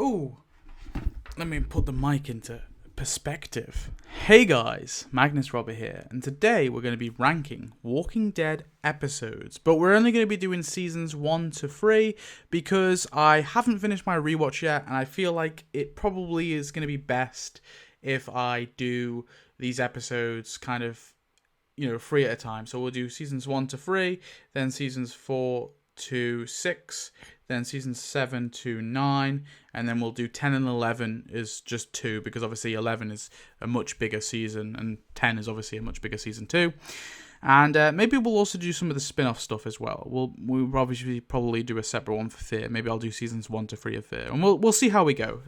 Oh, let me put the mic into perspective. Hey guys, Magnus Robber here, and today we're going to be ranking Walking Dead episodes, but we're only going to be doing seasons 1 to 3 because I haven't finished my rewatch yet, and I feel like it probably is going to be best if I do these episodes kind of, 3 at a time. So we'll do seasons 1 to 3, then seasons 4 to 6, then seasons 7 to 9, and then we'll do 10 and 11 is just 2, because obviously 11 is a much bigger season, and 10 is obviously a much bigger season too. And maybe we'll also do some of the spin-off stuff as well. We'll obviously probably do a separate one for Fear. Maybe I'll do seasons 1 to 3 of Fear, and we'll see how we go.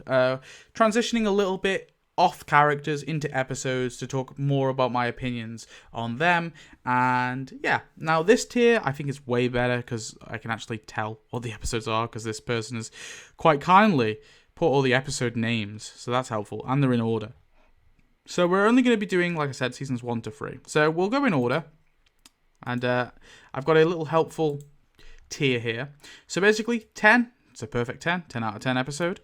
Transitioning a little bit off characters into episodes to talk more about my opinions on them. And yeah, now this tier I think is way better because I can actually tell what the episodes are, because this person has quite kindly put all the episode names, so that's helpful, and they're in order. So we're only going to be doing, like I said, seasons 1 to 3. So we'll go in order, and I've got a little helpful tier here. So basically 10, it's a perfect 10 out of 10 episode.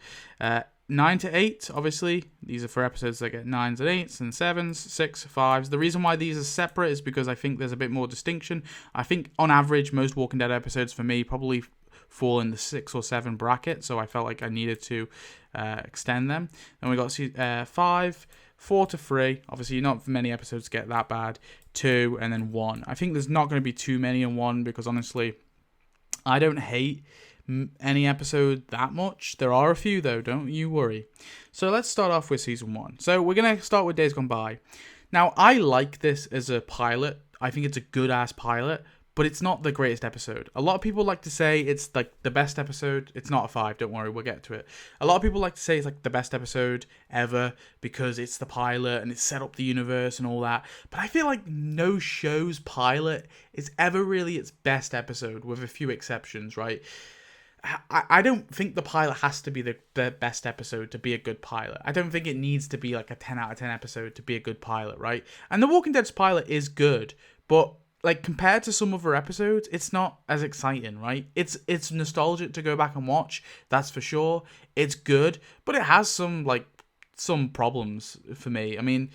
9 to 8, obviously, these are for episodes that get 9s and 8s and 7s, 6, 5s. The reason why these are separate is because I think there's a bit more distinction. I think, on average, most Walking Dead episodes for me probably fall in the 6 or 7 bracket, so I felt like I needed to extend them. Then we got 5, 4 to 3. Obviously, not many episodes get that bad. 2, and then 1. I think there's not going to be too many in 1, because honestly, I don't hate any episode that much. There are a few though, don't you worry. So let's start off with season 1. So we're going to start with Days Gone By. Now, I like this as a pilot. I think it's a good ass pilot, but it's not the greatest episode. A lot of people like to say it's like the best episode. It's not a 5, don't worry, we'll get to it. A lot of people like to say it's like the best episode ever because it's the pilot and it set up the universe and all that. But I feel like no show's pilot is ever really its best episode, with a few exceptions, right? I don't think the pilot has to be the best episode to be a good pilot. I don't think it needs to be like a 10 out of 10 episode to be a good pilot, right? And The Walking Dead's pilot is good, but like compared to some other episodes, it's not as exciting, right? It's nostalgic to go back and watch, that's for sure. It's good, but it has some problems for me. I mean,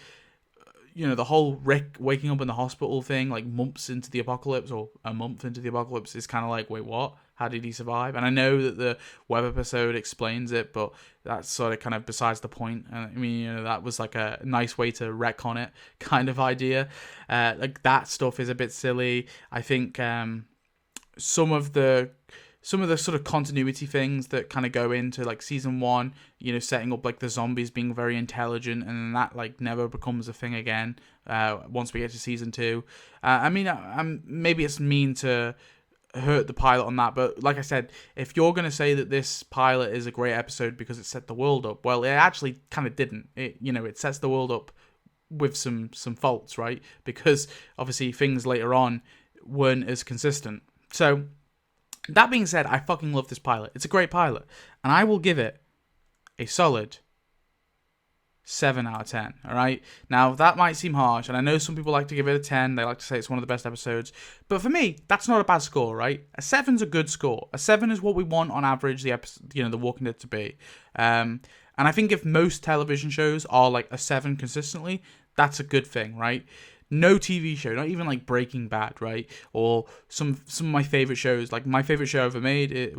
the whole Rick waking up in the hospital thing, like months into the apocalypse, or a month into the apocalypse, is kind of like, wait, what? How did he survive? And I know that the web episode explains it, but that's sort of kind of besides the point. I mean, that was like a nice way to retcon it kind of idea. Like that stuff is a bit silly. I think some of the sort of continuity things that kind of go into like season 1, setting up like the zombies being very intelligent, and then that like never becomes a thing again once we get to season 2. I mean, maybe it's mean to hurt the pilot on that, but like I said, if you're going to say that this pilot is a great episode because it set the world up, well, it actually kind of didn't. It sets the world up with some faults, right? Because obviously things later on weren't as consistent. So that being said, I fucking love this pilot. It's a great pilot, and I will give it a solid 7 out of 10, alright? Now, that might seem harsh, and I know some people like to give it a 10, they like to say it's one of the best episodes, but for me, that's not a bad score, right? A 7's a good score. A 7 is what we want on average the Walking Dead to be. And I think if most television shows are like a 7 consistently, that's a good thing, right? No TV show, not even like Breaking Bad, right? Or some of my favorite shows, like my favorite show ever made.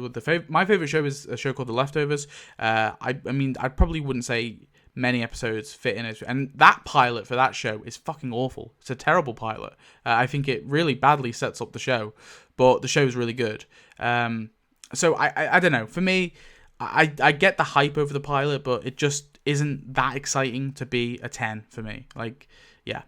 My favorite show is a show called The Leftovers. I mean, I probably wouldn't say many episodes fit in it, and that pilot for that show is fucking awful. It's a terrible pilot. I think it really badly sets up the show, but the show is really good. So I don't know. For me, I get the hype over the pilot, but it just isn't that exciting to be a 10 for me. Like, yeah.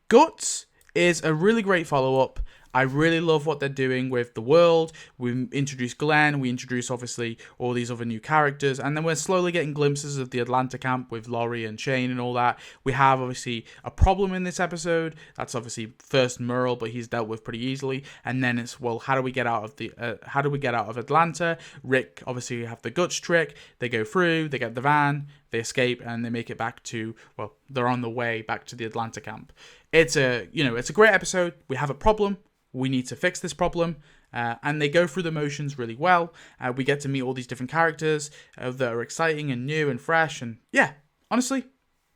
Guts is a really great follow-up. I really love what they're doing with the world. We introduce Glenn, we introduce obviously all these other new characters, and then we're slowly getting glimpses of the Atlanta camp with Laurie and Shane and all that. We have obviously a problem in this episode. That's obviously first Merle, but he's dealt with pretty easily. And then it's, well, how do we get out of Atlanta? Rick, obviously, we have the Guts trick. They go through, they get the van, they escape, and they make it back to, well, they're on the way back to the Atlanta camp. It's a great episode. We have a problem. We need to fix this problem, And they go through the motions really well. We get to meet all these different characters that are exciting and new and fresh. And yeah, honestly,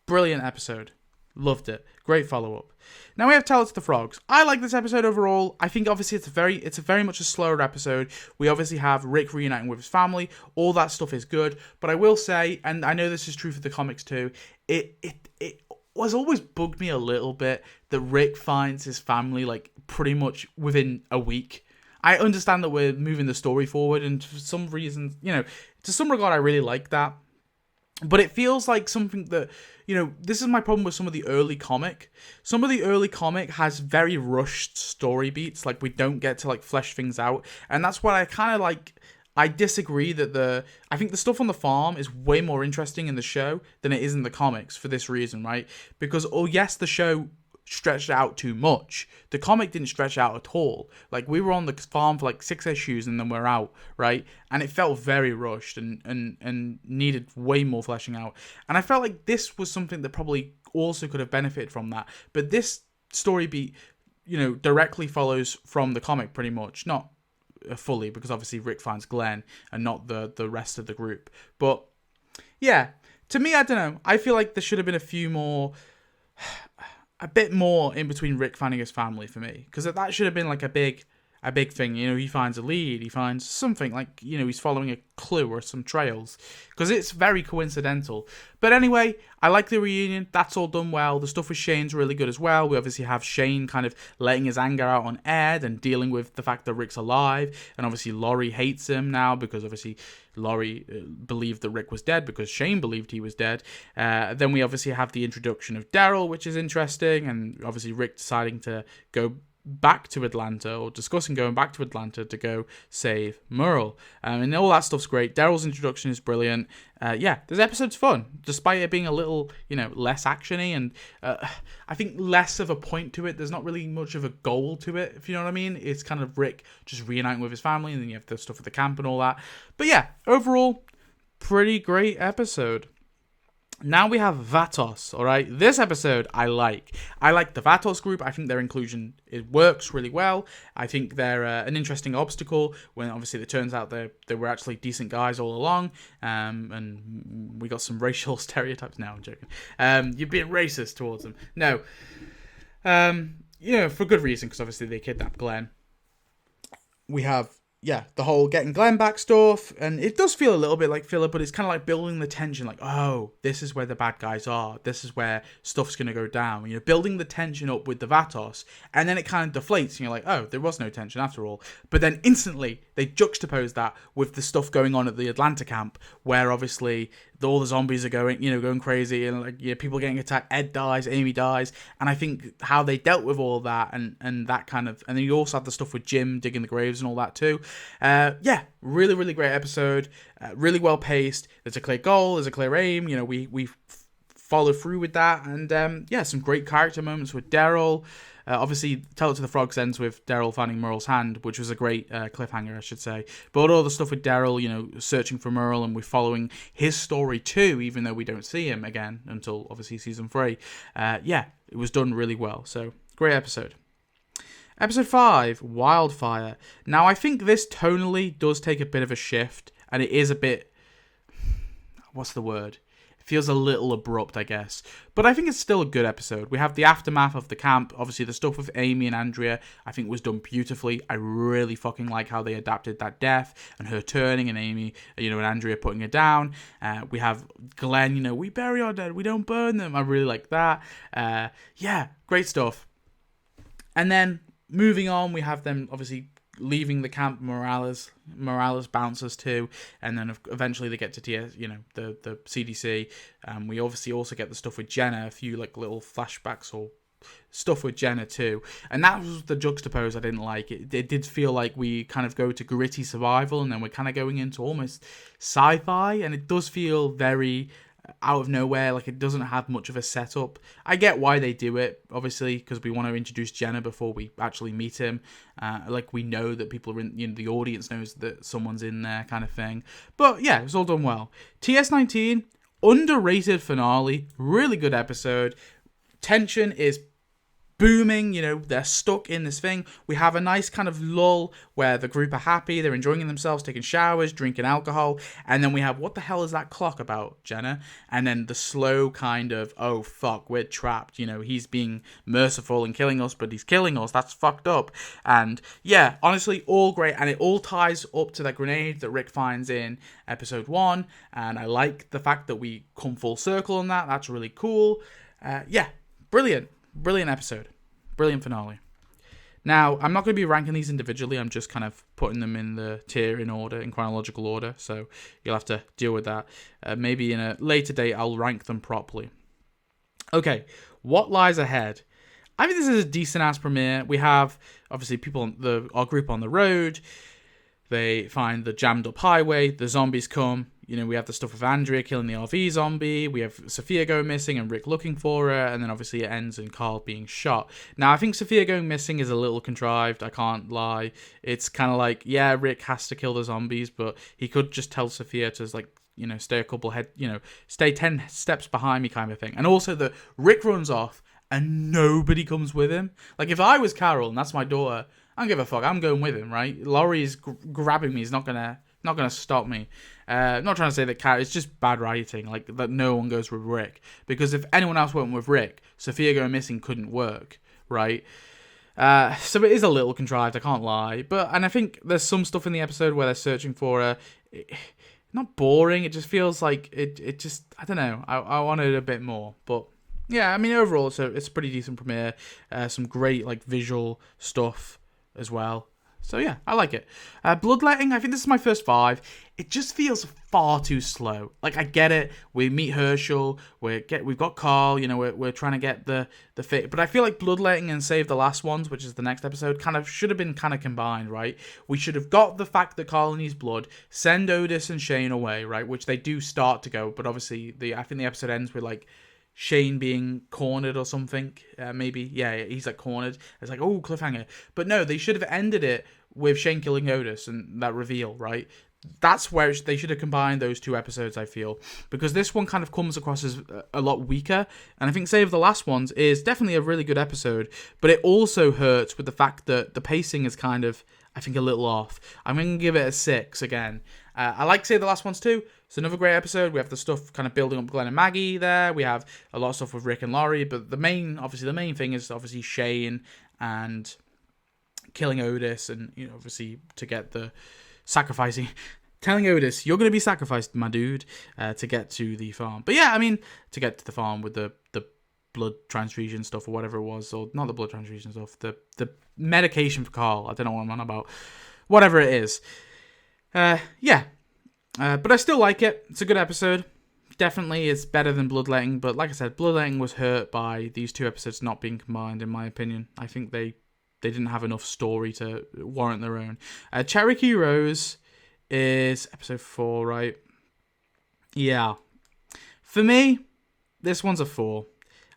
brilliant episode. Loved it. Great follow-up. Now we have Tell It to the Frogs. I like this episode overall. I think obviously it's a very much a slower episode. We obviously have Rick reuniting with his family. All that stuff is good. But I will say, and I know this is true for the comics too, it was always bugged me a little bit that Rick finds his family like pretty much within a week. I understand that we're moving the story forward, and for some reason, to some regard, I really like that. But it feels like something that, this is my problem with some of the early comic. Some of the early comic has very rushed story beats. Like, we don't get to, like, flesh things out. And that's what I kind of like. I disagree that I think the stuff on the farm is way more interesting in the show than it is in the comics for this reason, right? Because, yes, the show stretched out too much. The comic didn't stretch out at all. Like, we were on the farm for like 6 issues and then we're out, right? And it felt very rushed and needed way more fleshing out. And I felt like this was something that probably also could have benefited from that. But this story beat, directly follows from the comic pretty much. Not fully, because obviously Rick finds Glenn and not the rest of the group. But yeah, to me, I don't know. I feel like there should have been a bit more in between Rick finding his family for me, because that should have been like a big thing. He finds a lead, he finds something like, he's following a clue or some trails, because it's very coincidental. But anyway, I like the reunion. That's all done well. The stuff with Shane's really good as well. We obviously have Shane kind of letting his anger out on Ed and dealing with the fact that Rick's alive, and obviously Laurie hates him now because obviously Laurie believed that Rick was dead because Shane believed he was dead. Then we obviously have the introduction of Daryl, which is interesting, and obviously Rick deciding to go back to Atlanta, or discussing going back to Atlanta to go save Merle. And all that stuff's great. Daryl's introduction is brilliant. This episode's fun, despite it being a little, less actiony, and I think less of a point to it. There's not really much of a goal to it, if you know what I mean. It's kind of Rick just reuniting with his family, and then you have the stuff with the camp and all that. But yeah, overall, pretty great episode. Now we have Vatos, alright? This episode I like. I like the Vatos group. I think their inclusion, it works really well. I think they're an interesting obstacle when obviously it turns out they were actually decent guys all along. And we got some racial stereotypes. No, I'm joking. You're being racist towards them. No. For good reason, because obviously they kidnapped Glenn. We have the whole getting Glenn back stuff, and it does feel a little bit like filler, but it's kind of like building the tension, like, oh, this is where the bad guys are, this is where stuff's going to go down, building the tension up with the Vatos, and then it kind of deflates, and you're like, oh, there was no tension after all. But then instantly, they juxtapose that with the stuff going on at the Atlanta camp, where obviously all the zombies are going crazy, and people getting attacked. Ed dies, Amy dies, and I think how they dealt with all that and that kind of, and then you also have the stuff with Jim digging the graves and all that too. Really, really great episode. Really well paced. There's a clear goal. There's a clear aim. We follow through with that, and some great character moments with Daryl. Obviously, Tell It to the Frogs ends with Daryl finding Merle's hand, which was a great cliffhanger, I should say. But all the stuff with Daryl, searching for Merle, and we're following his story too, even though we don't see him again until obviously season 3. It was done really well. So, great episode. Episode 5, Wildfire. Now, I think this tonally does take a bit of a shift, and it is a bit... what's the word? It feels a little abrupt, I guess. But I think it's still a good episode. We have the aftermath of the camp. Obviously, the stuff with Amy and Andrea, I think, was done beautifully. I really fucking like how they adapted that death and her turning, and Amy, and Andrea putting her down. We have Glenn, we bury our dead, we don't burn them. I really like that. Great stuff. And then, moving on, we have them, obviously, leaving the camp. Morales bounces too, and then eventually they get to TS, the CDC. We obviously also get the stuff with Jenna, a few like little flashbacks or stuff with Jenna too, and that was the juxtapose I didn't like. It did feel like we kind of go to gritty survival, and then we're kind of going into almost sci-fi, and it does feel very out of nowhere, like it doesn't have much of a setup. I get why they do it, obviously, because we want to introduce Jenna before we actually meet him. We know that people are in, the audience knows that someone's in there, kind of thing. But yeah, it was all done well. TS19, underrated finale, really good episode. Tension is booming, they're stuck in this thing. We have a nice kind of lull where the group are happy, they're enjoying themselves, taking showers, drinking alcohol, and then we have, what the hell is that clock about, Jenna? And then the slow kind of, oh fuck, we're trapped, he's being merciful and killing us, but he's killing us, that's fucked up. And yeah, honestly, all great, and it all ties up to that grenade that Rick finds in episode 1, and I like the fact that we come full circle on that. That's really cool. Yeah, brilliant episode, brilliant finale. Now, I'm not going to be ranking these individually, I'm just kind of putting them in the tier in order, in chronological order, so you'll have to deal with that. Maybe in a later date I'll rank them properly. Okay, what lies ahead? I think this is a decent-ass premiere. We have, obviously, our group on the road. They find the jammed-up highway. The zombies come. We have the stuff with Andrea killing the RV zombie. We have Sophia going missing and Rick looking for her. And then, obviously, it ends in Carl being shot. Now, I think Sophia going missing is a little contrived. I can't lie. It's kind of like, yeah, Rick has to kill the zombies, but he could just tell Sophia to, stay a couple stay 10 steps behind me kind of thing. And also, the Rick runs off and nobody comes with him. Like, if I was Carol and that's my daughter, I don't give a fuck. I'm going with him, right? Laurie's grabbing me. He's not gonna stop me. I'm not trying to say that Carol. It's just bad writing. Like, that no one goes with Rick. Because if anyone else went with Rick, Sophia going missing couldn't work, right? So it is a little contrived. I can't lie. And I think there's some stuff in the episode where they're searching for her. Not boring. It just feels like it just, I don't know. I wanted a bit more, but. Yeah, I mean, overall, it's a pretty decent premiere. Some great, visual stuff as well. So, yeah, I like it. Bloodletting, I think this is my first 5. It just feels far too slow. I get it. We meet Herschel. We've got Carl. We're trying to get the fit. But I feel like Bloodletting and Save the Last Ones, which is the next episode, kind of should have been kind of combined, right? We should have got the fact that Carl needs blood, send Otis and Shane away, right? Which they do start to go. But obviously, I think the episode ends with, Shane being cornered or something, maybe. Yeah, he's cornered. It's oh, cliffhanger. But no, they should have ended it with Shane killing Otis and that reveal, right? That's where they should have combined those 2 episodes, I feel. Because this one kind of comes across as a lot weaker. And I think Save the Last Ones is definitely a really good episode. But it also hurts with the fact that the pacing is kind of, I think, a little off. I'm going to give it a 6 again. I like Save the Last Ones too. It's another great episode. We have the stuff kind of building up Glenn and Maggie there. We have a lot of stuff with Rick and Laurie. But the main thing is obviously Shane and killing Otis. And, obviously to get the sacrificing, telling Otis, you're going to be sacrificed, my dude, to get to the farm. But yeah, I mean, to get to the farm with the blood transfusion stuff or whatever it was. Or not the blood transfusion stuff. The medication for Carl. I don't know what I'm on about. Whatever it is. Yeah. But I still like it. It's a good episode. Definitely it's better than Bloodletting, but like I said, Bloodletting was hurt by these 2 episodes not being combined, in my opinion. I think they didn't have enough story to warrant their own. Cherokee Rose is episode 4, right? Yeah. For me, this one's a 4.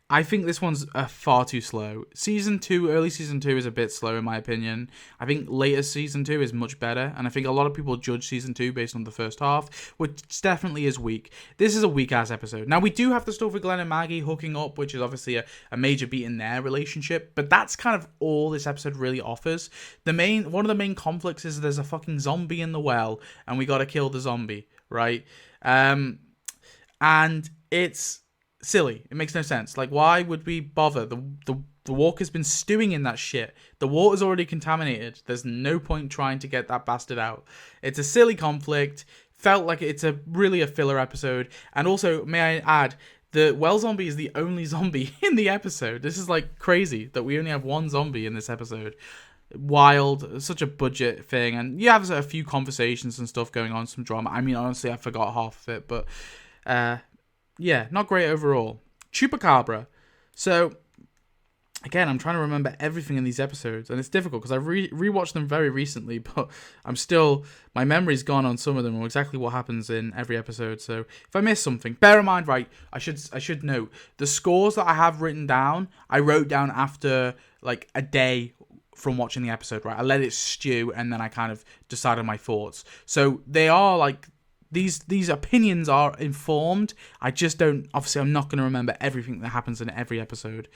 I think this one's far too slow. Early season 2 is a bit slow in my opinion. I think later season 2 is much better, and I think a lot of people judge season 2 based on the first half, which definitely is weak. This is a weak-ass episode. Now, we do have the stuff with Glenn and Maggie hooking up, which is obviously a major beat in their relationship, but that's kind of all this episode really offers. One of the main conflicts is there's a fucking zombie in the well, and we gotta kill the zombie, right? And it's silly. It makes no sense. Why would we bother? The walker's been stewing in that shit. The water's already contaminated. There's no point trying to get that bastard out. It's a silly conflict. Felt like it's really a filler episode. And also, may I add, the well zombie is the only zombie in the episode. This is crazy that we only have 1 zombie in this episode. Wild, such a budget thing. And you have a few conversations and stuff going on, some drama. I mean, honestly, I forgot half of it, but yeah, not great overall. Chupacabra. So, again, I'm trying to remember everything in these episodes, and it's difficult because I rewatched them very recently, but my memory's gone on some of them, or exactly what happens in every episode. So, if I miss something, bear in mind, right, I should note, the scores that I have written down, I wrote down after, a day from watching the episode, right? I let it stew, and then I kind of decided my thoughts. So, they are, these opinions are informed. I just don't. Obviously, I'm not going to remember everything that happens in every episode.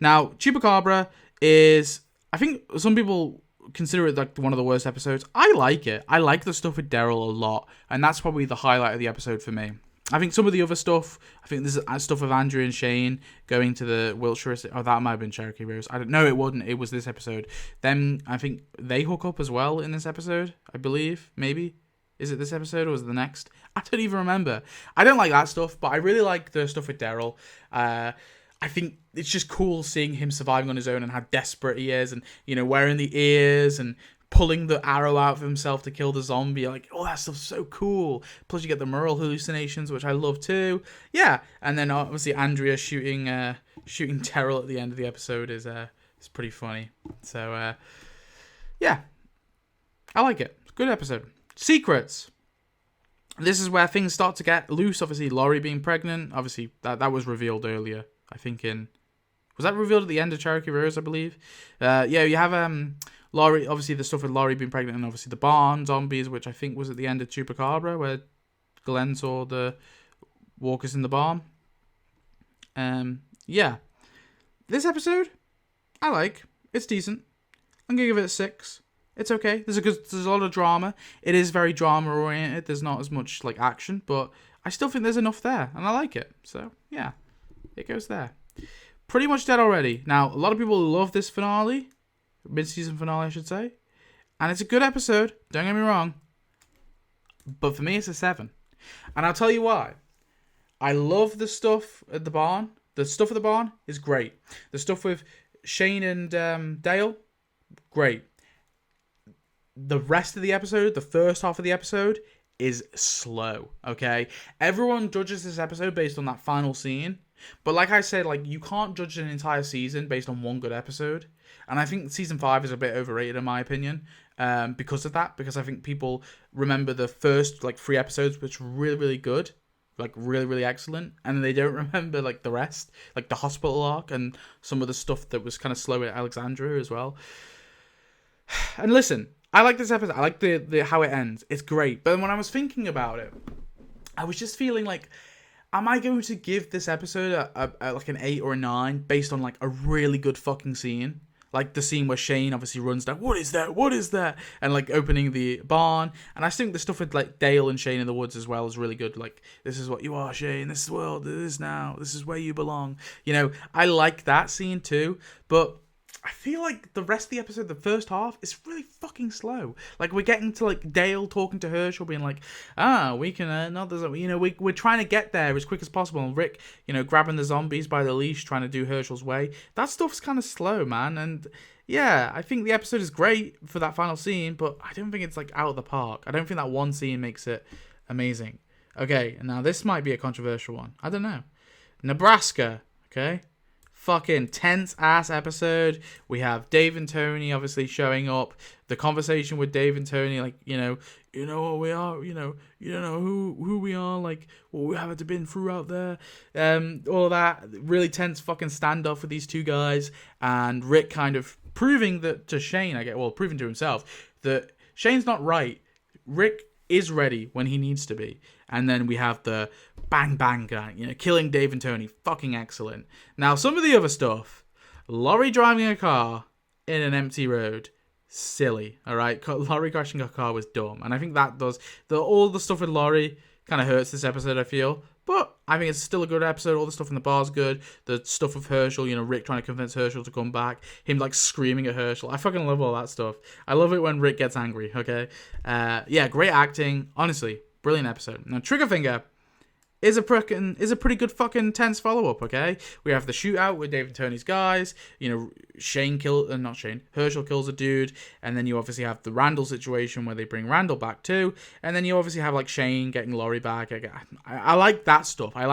Now, Chupacabra is, I think some people consider it like one of the worst episodes. I like it. I like the stuff with Daryl a lot, and that's probably the highlight of the episode for me. I think some of the other stuff, I think there's stuff of Andrea and Shane going to the Wiltshire. Oh, that might have been Cherokee Rose. I don't know. It wasn't. It was this episode. Then I think they hook up as well in this episode. I believe, maybe. Is it this episode or was it the next? I don't even remember. I don't like that stuff, but I really like the stuff with Daryl. I think it's just cool seeing him surviving on his own and how desperate he is, and wearing the ears and pulling the arrow out of himself to kill the zombie. Like, oh, that stuff's so cool. Plus, you get the Merle hallucinations, which I love too. Yeah, and then obviously Andrea shooting Daryl at the end of the episode is pretty funny. So yeah, I like it. It's a good episode. Secrets. This is where things start to get loose. Obviously, Laurie being pregnant. Obviously, that was revealed earlier. I think was that revealed at the end of Cherokee Rose, I believe. Yeah, you have Laurie. Obviously, the stuff with Laurie being pregnant, and obviously the barn zombies, which I think was at the end of Chupacabra, where Glenn saw the walkers in the barn. Yeah, this episode I like. It's decent. I'm gonna give it a 6. It's okay. There's a lot of drama. It is very drama oriented. There's not as much like action, but I still think there's enough there, and I like it. So yeah, it goes there. Pretty much dead already. Now, a lot of people love this finale, mid-season finale, I should say, and it's a good episode. Don't get me wrong, but for me, it's a 7, and I'll tell you why. I love the stuff at the barn. The stuff at the barn is great. The stuff with Shane and Dale, great. The rest of the episode, the first half of the episode, is slow, okay? Everyone judges this episode based on that final scene. But like I said, like, you can't judge an entire season based on one good episode. And I think season 5 is a bit overrated in my opinion, because of that. Because I think people remember the first, like, 3 episodes, which were really, really good. Like, really, really excellent. And they don't remember, like, the rest. Like, the hospital arc and some of the stuff that was kind of slow at Alexandria as well. And listen, I like this episode. I like the how it ends. It's great. But when I was thinking about it, I was just feeling like, am I going to give this episode a like an 8 or a 9 based on like a really good fucking scene? Like the scene where Shane obviously runs down, what is that? What is that? And like opening the barn. And I think the stuff with like Dale and Shane in the woods as well is really good. Like, this is what you are, Shane. This is the world. This is now. This is where you belong. I like that scene too. But I feel like the rest of the episode, the first half, is really fucking slow. Like, we're getting to like Dale talking to Herschel, being like, we can, we're trying to get there as quick as possible. And Rick, grabbing the zombies by the leash, trying to do Herschel's way. That stuff's kind of slow, man. And yeah, I think the episode is great for that final scene, but I don't think it's like out of the park. I don't think that one scene makes it amazing. Okay, now this might be a controversial one. I don't know. Nebraska, okay? Fucking tense ass episode. We have Dave and Tony obviously showing up. The conversation with Dave and Tony, like, you know what we are, you don't know who we are, like what we haven't been through out there. All of that really tense fucking standoff with these two guys, and Rick kind of proving that to Shane, proving to himself that Shane's not right. Rick is ready when he needs to be. And then we have the bang bang guy, killing Dave and Tony. Fucking excellent. Now, some of the other stuff. Laurie driving a car in an empty road. Silly, alright? Laurie crashing a car was dumb. And I think that does... all the stuff with Laurie kind of hurts this episode, I feel. But I think it's still a good episode. All the stuff in the bar's good. The stuff with Herschel, Rick trying to convince Herschel to come back. Him, like, screaming at Herschel. I fucking love all that stuff. I love it when Rick gets angry, okay? Yeah, great acting. Honestly, brilliant episode. Now, Triggerfinger is a pretty good fucking tense follow-up, okay? We have the shootout with Dave and Tony's guys. Herschel kills a dude. And then you obviously have the Randall situation where they bring Randall back too. And then you obviously have, like, Shane getting Laurie back. I like that stuff. I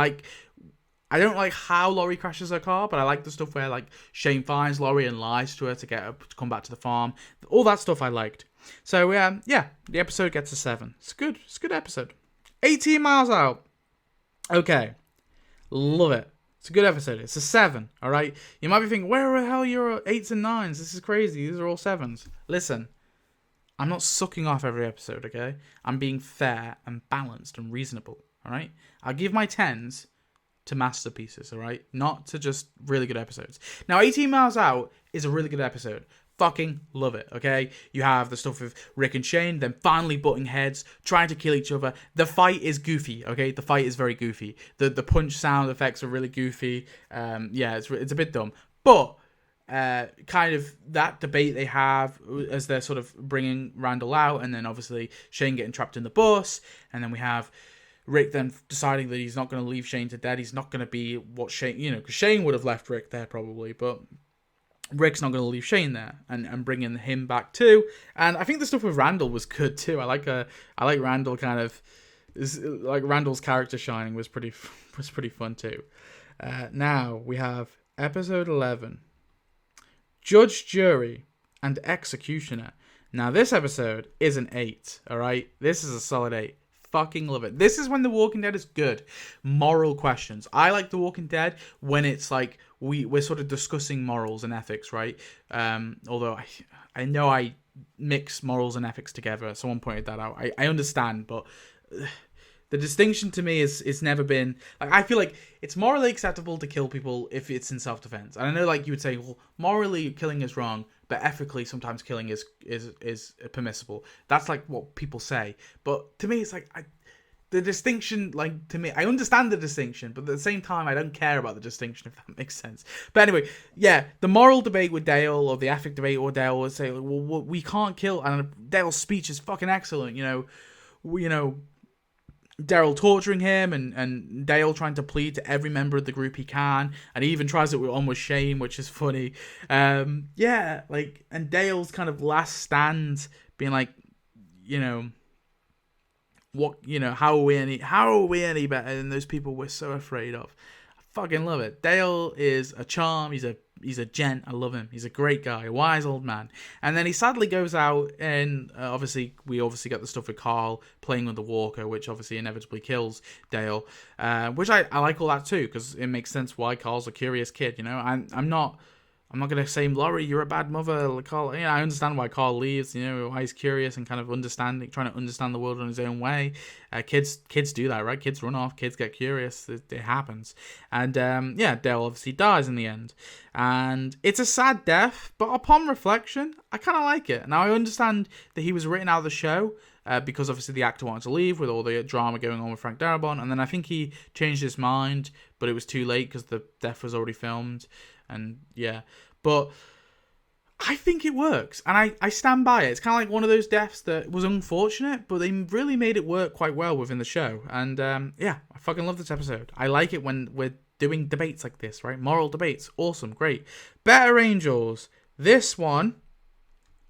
don't like how Laurie crashes her car, but I like the stuff where, like, Shane finds Laurie and lies to her to get her to come back to the farm. All that stuff I liked. So, yeah, the episode gets a 7. It's good. It's a good episode. 18 Miles Out. Okay. Love it. It's a good episode. It's a 7, all right? You might be thinking, where the hell are your 8s and 9s? This is crazy. These are all 7s. Listen, I'm not sucking off every episode, okay? I'm being fair and balanced and reasonable, all right? I'll give my 10s to masterpieces, all right? Not to just really good episodes. Now, 18 Miles Out is a really good episode. Fucking love it, okay? You have the stuff with Rick and Shane, them finally butting heads, trying to kill each other. The fight is goofy, okay? The fight is very goofy. The punch sound effects are really goofy. It's a bit dumb. But kind of that debate they have as they're sort of bringing Randall out, and then obviously Shane getting trapped in the bus, and then we have Rick then deciding that he's not going to leave Shane to dead. He's not going to be what Shane, because Shane would have left Rick there probably, but Rick's not going to leave Shane there, and bringing him back too. And I think the stuff with Randall was good too. I like Randall kind of like Randall's character shining was pretty fun too. Now we have episode 11. Judge, Jury, and Executioner. Now, this episode is an 8, alright? This is a solid 8. Fucking love it. This is when The Walking Dead is good. Moral questions. I like The Walking Dead when it's like we're sort of discussing morals and ethics, right? Although I know I mix morals and ethics together. Someone pointed that out. I understand, but the distinction to me is never been like, I feel like it's morally acceptable to kill people if it's in self-defense. And I know like you would say, well, morally killing is wrong, but ethically sometimes killing is permissible. That's like what people say. But to me, it's like the distinction, like to me, I understand the distinction, but at the same time, I don't care about the distinction, if that makes sense. But anyway, yeah, the moral debate with Dale or the ethic debate with Dale would say, well, we can't kill, and Dale's speech is fucking excellent. Daryl torturing him and Dale trying to plead to every member of the group he can, and he even tries it with Shane, which is funny. And Dale's kind of last stand being like, how are we any better than those people we're so afraid of? I fucking love it. Dale is a charm. He's a gent. I love him. He's a great guy, a wise old man. And then he sadly goes out, and we got the stuff with Carl playing with the walker, which obviously inevitably kills Dale. Which I like all that too, because it makes sense why Carl's a curious kid. I'm not gonna say, Laurie, you're a bad mother. Carl, I understand why Carl leaves. Why he's curious and kind of trying to understand the world in his own way. Kids do that, right? Kids run off. Kids get curious. It happens. And Dale obviously dies in the end, and it's a sad death. But upon reflection, I kind of like it. Now I understand that he was written out of the show. Because obviously the actor wanted to leave with all the drama going on with Frank Darabont, and then I think he changed his mind, but it was too late because the death was already filmed, and yeah. But I think it works, and I stand by it. It's kind of like one of those deaths that was unfortunate, but they really made it work quite well within the show, and I fucking love this episode. I like it when we're doing debates like this, right? Moral debates, awesome, great. Better Angels, this one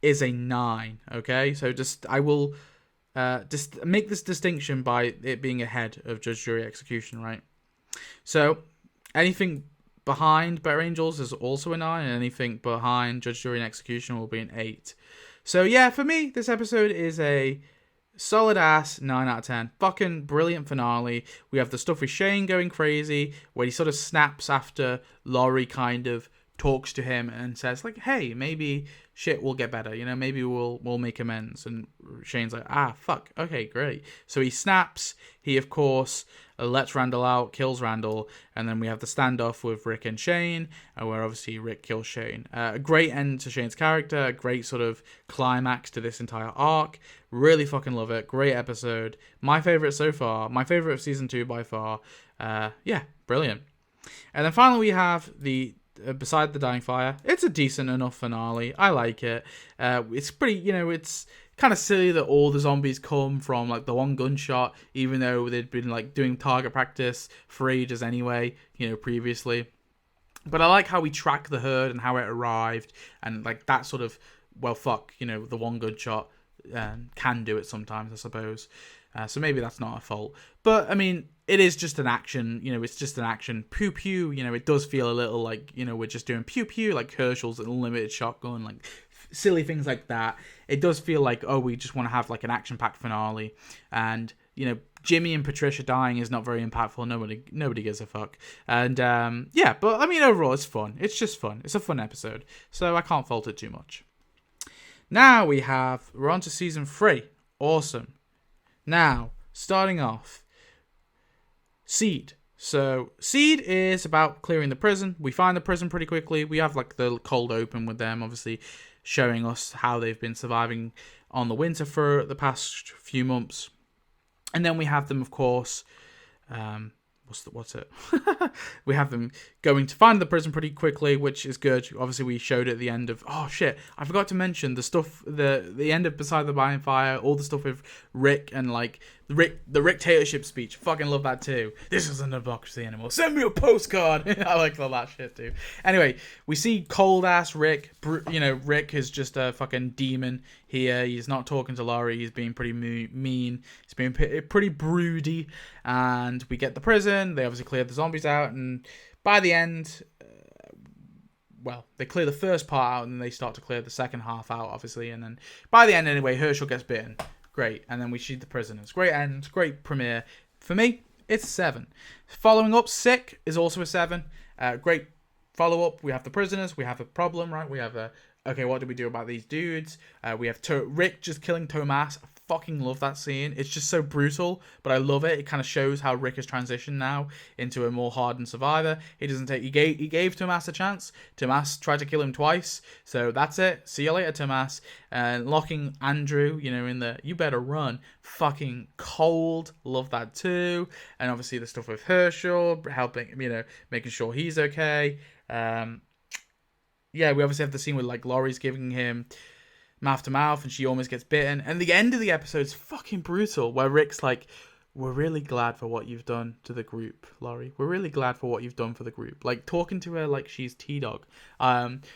is a 9, okay? So I will just make this distinction by it being ahead of Judge, Jury, Execution, right? So anything behind Better Angels is also a 9, and anything behind Judge, Jury, and Execution will be an 8. So yeah, for me, this episode is a solid ass 9 out of 10. Fucking brilliant finale. We have the stuff with Shane going crazy, where he sort of snaps after Laurie kind of talks to him and says like, hey, maybe shit will get better, maybe we'll make amends. And Shane's like, fuck, okay, great. So he snaps. He of course lets Randall out, kills Randall, and then we have the standoff with Rick and Shane, where obviously Rick kills Shane. A great end to Shane's character, a great sort of climax to this entire arc. Really fucking love it. Great episode. My favorite so far. My favorite of season 2 by far. Brilliant. And then finally we have the Beside the Dying Fire. It's a decent enough finale. I like it. It's pretty, it's kind of silly that all the zombies come from like the one gunshot, even though they'd been like doing target practice for ages anyway, previously. But I like how we track the herd and how it arrived, and like that sort of, well, fuck, the one gunshot can do it sometimes, I suppose. So maybe that's not a fault. But I mean, it is just an action, it's just an action pew pew, it does feel a little like, we're just doing pew pew, like Herschel's unlimited shotgun, like silly things like that. It does feel like, oh, we just want to have like an action-packed finale, and Jimmy and Patricia dying is not very impactful. Nobody gives a fuck. And but I mean, overall, it's fun. It's just fun. It's a fun episode, so I can't fault it too much. Now we're on to season 3. Awesome. Now, starting off, Seed. So, Seed is about clearing the prison. We find the prison pretty quickly. We have like the cold open with them, obviously showing us how they've been surviving on the winter for the past few months. And then we have them, of course, what's it? We have them going to find the prison pretty quickly, which is good. Obviously, we showed at the end of... Oh, shit. I forgot to mention the stuff... The end of Beside the Burning Fire, all the stuff with Rick and, like, the Rick Tatership speech. Fucking love that, too. This isn't a democracy anymore. Send me a postcard. I like all that shit, too. Anyway, we see cold-ass Rick. Rick is just a fucking demon here. He's not talking to Laurie. He's being pretty mean. He's being pretty broody. And we get the prison. They obviously clear the zombies out. And by the end... they clear the first part out and then they start to clear the second half out, obviously. And then by the end, anyway, Herschel gets bitten. Great. And then we see the prisoners. Great end. Great premiere. For me, it's a 7. Following up, Sick is also a 7. Great follow-up. We have the prisoners. We have a problem, right? We have okay, what do we do about these dudes? We have Rick just killing Tomas. I fucking love that scene. It's just so brutal, but I love it. It kind of shows how Rick has transitioned now into a more hardened survivor. He gave Tomas a chance. Tomas tried to kill him twice, so that's it. See you later, Tomas. Locking Andrew, in the you better run. Fucking cold. Love that too. And obviously the stuff with Herschel, helping, making sure he's okay. We obviously have the scene with like Laurie's giving him mouth to mouth and she almost gets bitten. And the end of the episode's fucking brutal, where Rick's like, we're really glad for what you've done to the group, Laurie. We're really glad for what you've done for the group. Like talking to her like she's T-Dog.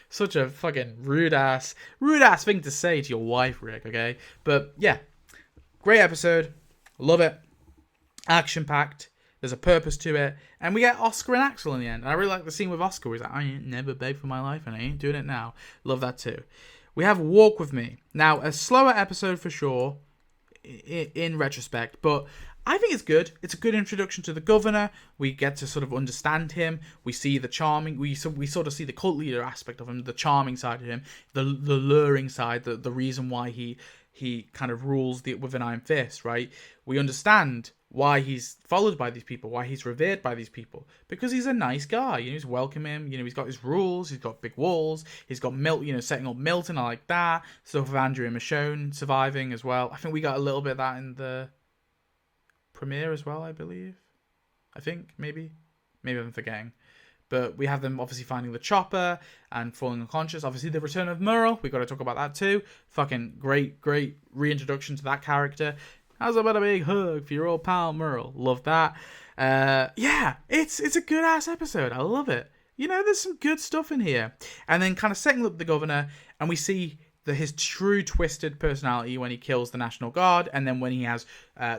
Such a fucking rude ass thing to say to your wife, Rick, okay? But yeah, great episode. Love it. Action packed. There's a purpose to it. And we get Oscar and Axel in the end. And I really like the scene with Oscar where he's like, I ain't never begged for my life and I ain't doing it now. Love that too. We have Walk With Me. Now, a slower episode for sure, in retrospect. But I think it's good. It's a good introduction to the governor. We get to sort of understand him. We see the charming... We sort of see the cult leader aspect of him. The charming side of him. The luring side. The reason why he kind of rules with an iron fist, right? We understand why he's followed by these people, why he's revered by these people, because he's a nice guy. He's welcoming. He's got his rules. He's got big walls. He's got setting up Milton. I like that stuff with Andrew and Michonne surviving as well. I think we got a little bit of that in the premiere as well. I believe. I think maybe I'm forgetting. But we have them obviously finding the chopper and falling unconscious. Obviously, the return of Merle. We've got to talk about that too. Fucking great reintroduction to that character. How's about a big hug for your old pal Merle? Love that. It's a good ass episode. I love it. There's some good stuff in here. And then kind of setting up the governor, and we see his true twisted personality when he kills the National Guard, and then when he has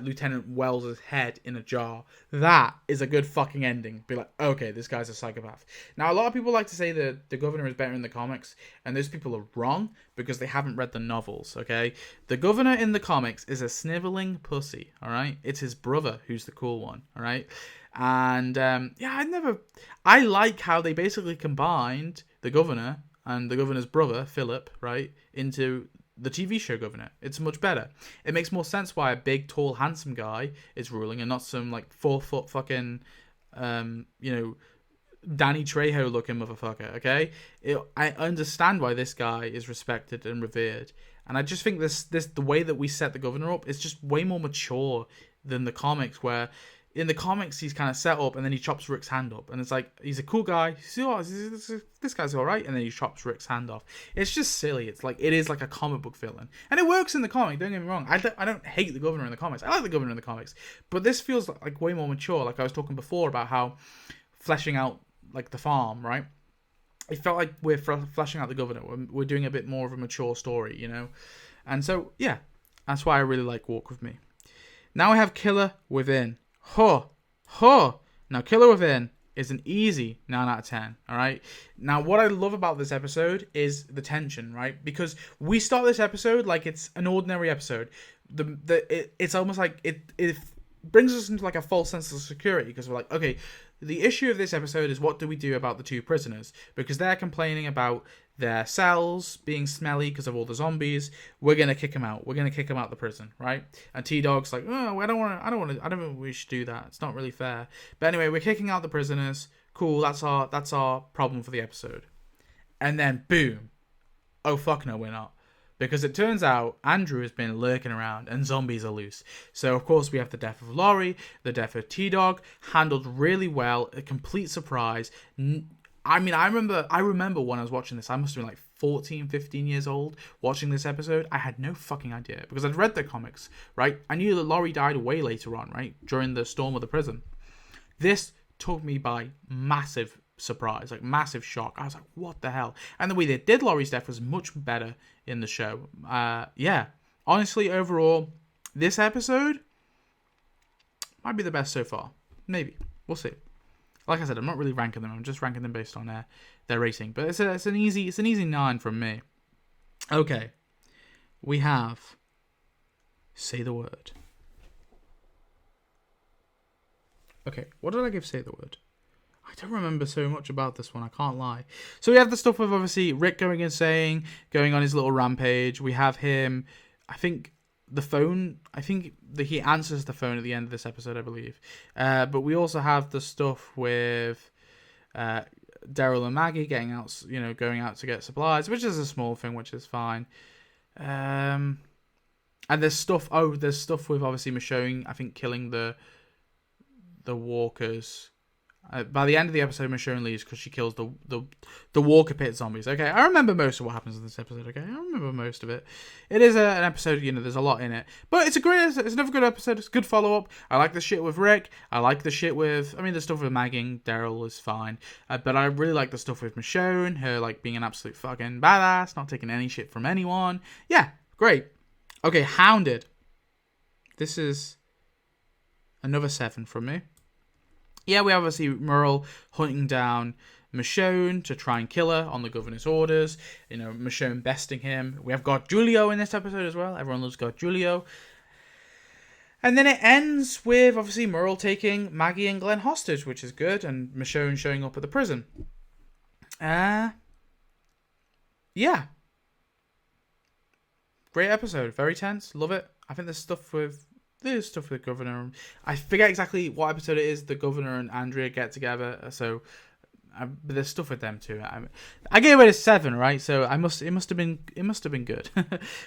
Lieutenant Wells' head in a jar. That is a good fucking ending. Be like, okay, this guy's a psychopath. Now, a lot of people like to say that the governor is better in the comics, and those people are wrong because they haven't read the novels, okay? The governor in the comics is a sniveling pussy, all right? It's his brother who's the cool one, all right? And, I like how they basically combined the governor and the governor's brother, Philip, right, into the TV show Governor. It's much better. It makes more sense why a big, tall, handsome guy is ruling and not some, 4-foot fucking, Danny Trejo looking motherfucker, okay? I understand why this guy is respected and revered. And I just think the way that we set the governor up is just way more mature than the comics, where... In the comics, he's kind of set up, and then he chops Rick's hand up. And it's like, he's a cool guy. This guy's all right. And then he chops Rick's hand off. It's just silly. It is like a comic book villain. And it works in the comic, don't get me wrong. I don't hate the governor in the comics. I like the governor in the comics. But this feels like way more mature. Like I was talking before about how fleshing out, the farm, right? It felt like we're fleshing out the governor. We're doing a bit more of a mature story, And so, yeah. That's why I really like Walk With Me. Now we have Killer Within. Now, Killer Within is an easy 9 out of 10, all right? Now, what I love about this episode is the tension, right? Because we start this episode like it's an ordinary episode. It's almost like brings us into like a false sense of security, because we're like, okay, the issue of this episode is what do we do about the two prisoners, because they're complaining about their cells being smelly because of all the zombies. We're gonna kick them out. We're gonna kick them out the prison, right? And T-Dog's like, oh, I don't think we should do that. It's not really fair. But anyway, we're kicking out the prisoners. Cool. That's our problem for the episode. And then boom. Oh fuck no, we're not. Because it turns out Andrew has been lurking around and zombies are loose. So, of course, we have the death of Laurie, the death of T-Dog, handled really well, a complete surprise. I mean, I remember when I was watching this, I must have been like 14, 15 years old watching this episode. I had no fucking idea because I'd read the comics, right? I knew that Laurie died way later on, right? During the storm of the prison. This took me by massive surprise, like massive shock. I was like, what the hell? And the way they did Laurie's death was much better in the show. Yeah, honestly, overall, this episode might be the best so far. Maybe. We'll see. Like I said, I'm not really ranking them. I'm just ranking them based on their rating. But it's an easy 9 from me. Okay. We have Say the Word. Okay, what did I give Say the Word? I don't remember so much about this one, I can't lie. So we have the stuff with, obviously, Rick going insane, going on his little rampage. We have him, I think, the phone, I think that he answers the phone at the end of this episode, I believe. But we also have the stuff with Daryl and Maggie getting out, going out to get supplies, which is a small thing, which is fine. And there's stuff with, obviously, Michonne, I think, killing the walkers. By the end of the episode, Michonne leaves because she kills the Walker Pit zombies. Okay, I remember most of what happens in this episode. Okay, I remember most of it. It is an episode, there's a lot in it, but it's another good episode. It's a good follow up. I like the shit with Rick. I like the shit with, the stuff with Maggie and Daryl is fine, but I really like the stuff with Michonne. Her like being an absolute fucking badass, not taking any shit from anyone. Yeah, great. Okay, Hounded. This is another 7 from me. Yeah, we obviously Merle hunting down Michonne to try and kill her on the governor's orders. Michonne besting him. We have God Julio in this episode as well. Everyone loves God Julio. And then it ends with, obviously, Merle taking Maggie and Glenn hostage, which is good, and Michonne showing up at the prison. Yeah. Great episode. Very tense. Love it. I think there's stuff with the governor. I forget exactly what episode it is. The governor and Andrea get together. So, but there's stuff with them too. I gave it a 7, right? So it must have been good.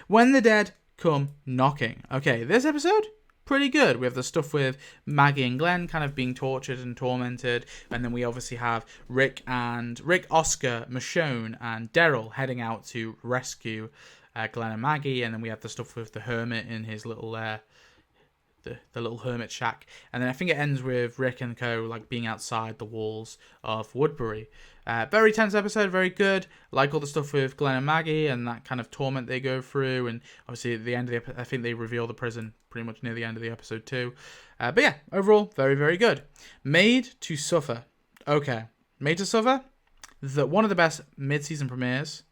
When the Dead Come Knocking. Okay, this episode pretty good. We have the stuff with Maggie and Glenn kind of being tortured and tormented, and then we obviously have Rick, Oscar, Michonne, and Daryl heading out to rescue Glenn and Maggie, and then we have the stuff with the hermit in his little the little hermit shack, and then I think it ends with Rick and co like being outside the walls of Woodbury. Very tense episode, very good. Like all the stuff with Glenn and Maggie and that kind of torment they go through, and obviously at the end of the episode, I think they reveal the prison pretty much near the end of the episode too. But yeah, overall very, very good. Made to Suffer. Okay, Made to Suffer, one of the best mid-season premieres.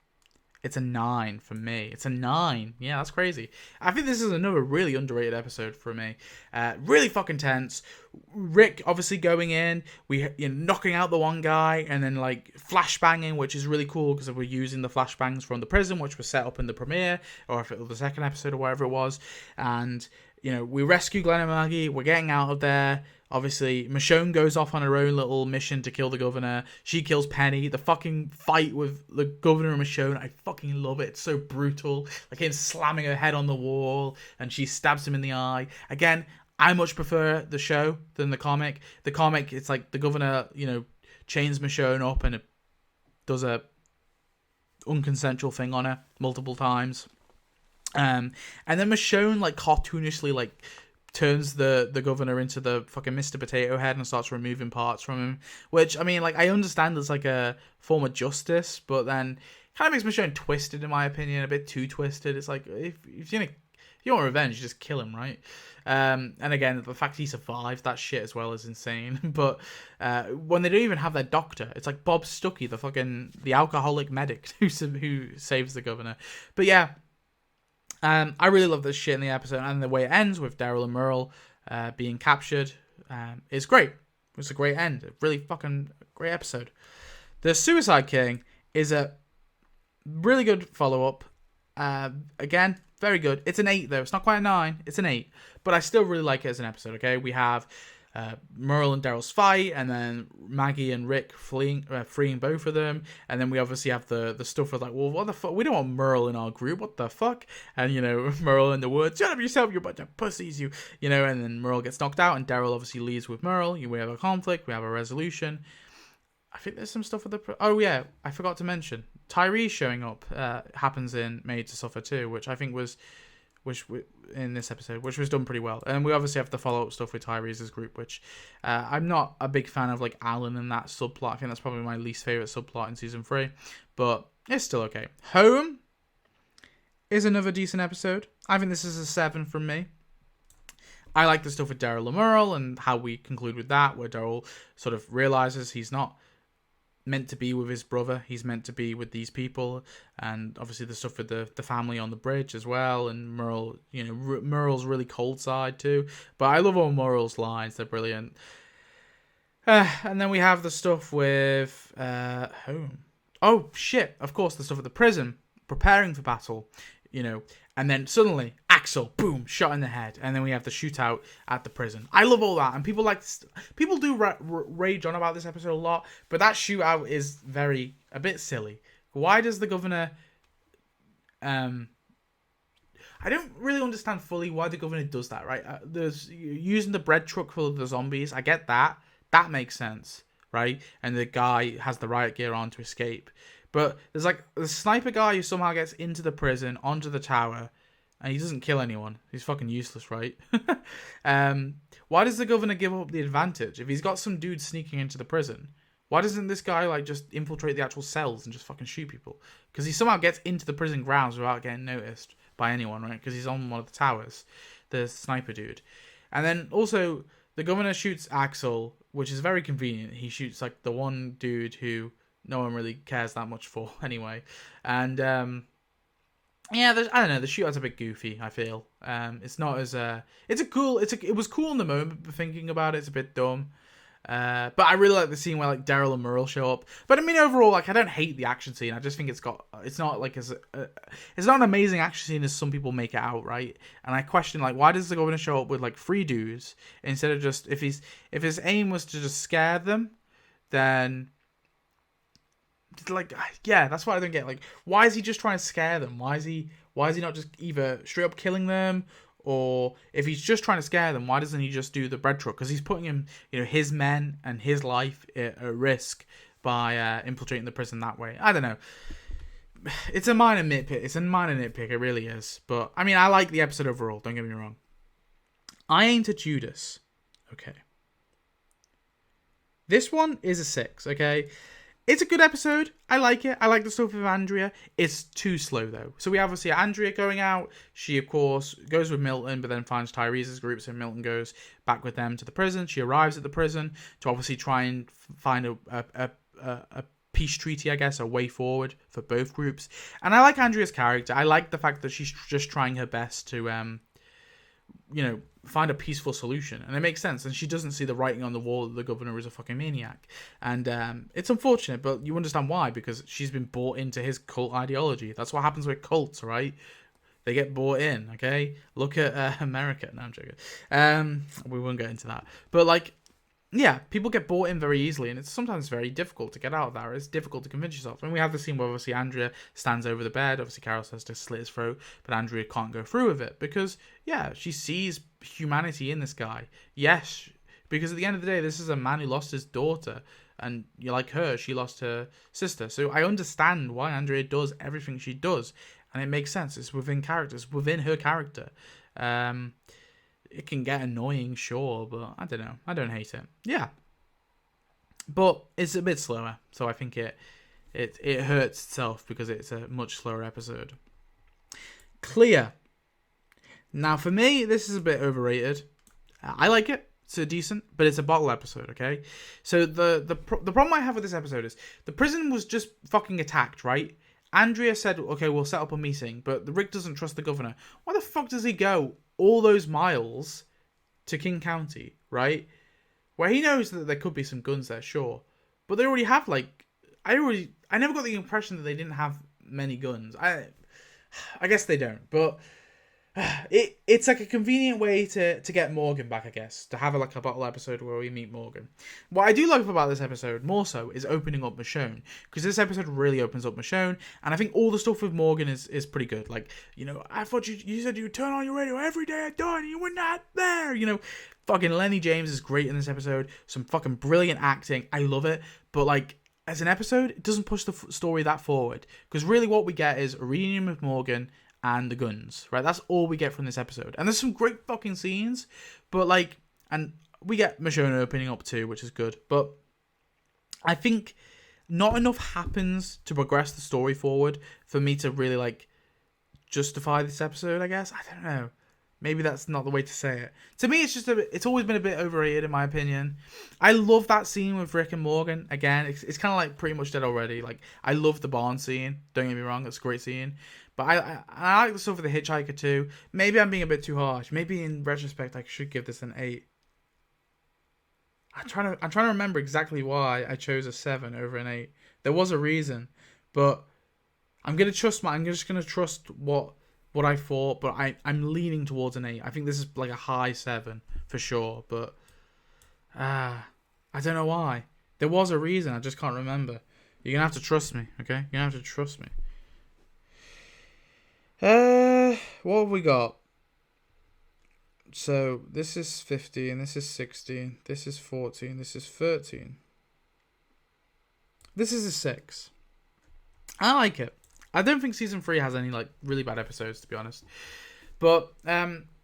It's a 9 for me. It's a 9. Yeah, that's crazy. I think this is another really underrated episode for me. Really fucking tense. Rick obviously going in, knocking out the one guy, and then like flashbanging, which is really cool because we're using the flashbangs from the prison, which was set up in the premiere, or if it was the second episode or whatever it was. And we rescue Glenn and Maggie. We're getting out of there. Obviously, Michonne goes off on her own little mission to kill the governor. She kills Penny. The fucking fight with the governor and Michonne, I fucking love it. It's so brutal. Like him slamming her head on the wall, and she stabs him in the eye. Again, I much prefer the show than the comic. The comic, it's like the governor, chains Michonne up and it does a unconsensual thing on her multiple times. And then Michonne, like, cartoonishly, like, turns the governor into the fucking Mr. Potato Head and starts removing parts from him. Which, I mean, like, I understand it's like a form of justice, but then kind of makes Michonne twisted, in my opinion, a bit too twisted. It's like, if you want revenge, you just kill him, right? And again, the fact he survived that shit as well is insane. But when they don't even have their doctor, it's like Bob Stuckey, the alcoholic medic who saves the governor. But yeah, I really love this shit in the episode, and the way it ends with Daryl and Merle being captured. It's great. It's a great end. A really fucking great episode. The Suicide King is a really good follow-up. Again, very good. It's an 8 though. It's not quite a 9. It's an 8. But I still really like it as an episode, okay? We have Merle and Daryl's fight, and then Maggie and Rick freeing both of them, and then we obviously have the stuff with like, well, what the fuck? We don't want Merle in our group. What the fuck? And Merle in the woods, shut up yourself, you bunch of pussies, and then Merle gets knocked out, and Daryl obviously leaves with Merle. We have a conflict. We have a resolution. I think there's some stuff with the... Oh, yeah, I forgot to mention. Tyrese showing up happens in Made to Suffer too, which I think was... in this episode, which was done pretty well. And we obviously have the follow-up stuff with Tyrese's group, which I'm not a big fan of, like, Alan and that subplot. I think that's probably my least favourite subplot in Season 3. But it's still okay. Home is another decent episode. I think this is a 7 from me. I like the stuff with Daryl and Merle and how we conclude with that, where Daryl sort of realises he's not meant to be with his brother. He's meant to be with these people, and obviously the stuff with the family on the bridge as well, and Merle, Merle's really cold side too. But I love all Merle's lines. They're brilliant. And then we have the stuff with home. Oh shit, of course, the stuff at the prison, preparing for battle, and then suddenly Axel, boom, shot in the head, and then we have the shootout at the prison. I love all that, and people do rage on about this episode a lot, but that shootout is a bit silly. Why does the governor? I don't really understand fully why the governor does that. Right? There's using the bread truck full of the zombies. I get that. That makes sense, right? And the guy has the riot gear on to escape. But there's like the sniper guy who somehow gets into the prison, onto the tower, and he doesn't kill anyone. He's fucking useless, right? Why does the governor give up the advantage? If he's got some dude sneaking into the prison, why doesn't this guy like just infiltrate the actual cells and just fucking shoot people? Because he somehow gets into the prison grounds without getting noticed by anyone, right? Because he's on one of the towers, the sniper dude. And then also, the governor shoots Axel, which is very convenient. He shoots like the one dude who no one really cares that much for anyway. And I don't know, the shootout's a bit goofy, I feel. It's not as it was cool in the moment, but thinking about it, it's a bit dumb. But I really like the scene where like Daryl and Merle show up. But I mean, overall, like, I don't hate the action scene. I just think it's not an amazing action scene as some people make it out, right? And I question, like, why does the governor show up with like 3 dudes instead of just if his aim was to just scare them, then like, yeah, that's what I don't get. Like, why is he just trying to scare them? Why is he not just either straight up killing them, or if he's just trying to scare them, why doesn't he just do the bread truck? Because he's putting him, his men and his life at risk by infiltrating the prison that way. I don't know. It's a minor nitpick. It really is. But I mean, I like the episode overall. Don't get me wrong. I Ain't a Judas. Okay. This one is a 6. Okay. It's a good episode. I like it. I like the stuff with Andrea. It's too slow, though. So we obviously have Andrea going out. She, of course, goes with Milton, but then finds Tyrese's group, so Milton goes back with them to the prison. She arrives at the prison to obviously try and find a peace treaty, I guess, a way forward for both groups. And I like Andrea's character. I like the fact that she's just trying her best to, find a peaceful solution, and it makes sense. And she doesn't see the writing on the wall that the governor is a fucking maniac, and it's unfortunate, but you understand why, because she's been bought into his cult ideology. That's what happens with cults, right? They get bought in. Okay, look at America. No, I'm joking. We won't get into that, but like, yeah, people get bought in very easily, and it's sometimes very difficult to get out of that. It's difficult to convince yourself. And we have the scene where obviously Andrea stands over the bed. Obviously, Carol says to slit his throat, but Andrea can't go through with it because, yeah, she sees humanity in this guy. Yes, because at the end of the day, this is a man who lost his daughter, and like her, she lost her sister. So I understand why Andrea does everything she does, and it makes sense. It's within her character. It can get annoying, sure, but I don't know. I don't hate it. Yeah. But it's a bit slower, so I think it hurts itself because it's a much slower episode. Clear. Now, for me, this is a bit overrated. I like it. It's a decent, but it's a bottle episode, okay? So the problem I have with this episode is the prison was just fucking attacked, right? Andrea said, okay, we'll set up a meeting, but Rick doesn't trust the governor. Why the fuck does he go all those miles to King County, right? Where he knows that there could be some guns there, sure. But they already have, like... I never got the impression that they didn't have many guns. I guess they don't, but... It's like a convenient way to get Morgan back, I guess. To have like a bottle episode where we meet Morgan. What I do love about this episode, more so, is opening up Michonne. Because this episode really opens up Michonne. And I think all the stuff with Morgan is pretty good. Like, you know, I thought you said you would turn on your radio every day at dawn and you were not there. You know, fucking Lenny James is great in this episode. Some fucking brilliant acting. I love it. But like, as an episode, it doesn't push the story that forward. Because really what we get is a reunion with Morgan and the guns, right? That's all we get from this episode. And there's some great fucking scenes, but like, and we get Michonne opening up too, which is good. But I think not enough happens to progress the story forward for me to really like justify this episode, I guess. I don't know. Maybe that's not the way to say it. To me, it's always been a bit overrated in my opinion. I love that scene with Rick and Morgan. Again, it's kind of like Pretty Much Dead Already. Like, I love the barn scene. Don't get me wrong, it's a great scene. But I like the stuff with the hitchhiker too. Maybe I'm being a bit too harsh. Maybe in retrospect I should give this an 8. I'm trying to remember exactly why I chose a 7 over an 8. There was a reason, but I'm just gonna trust what I thought. But I'm leaning towards an 8. I think this is like a high 7 for sure. But I don't know why. There was a reason. I just can't remember. You're gonna have to trust me, okay? You're gonna have to trust me. What have we got? So, this is 15, this is 16, this is 14, this is 13. This is a 6. I like it. I don't think season 3 has any, like, really bad episodes, to be honest. But,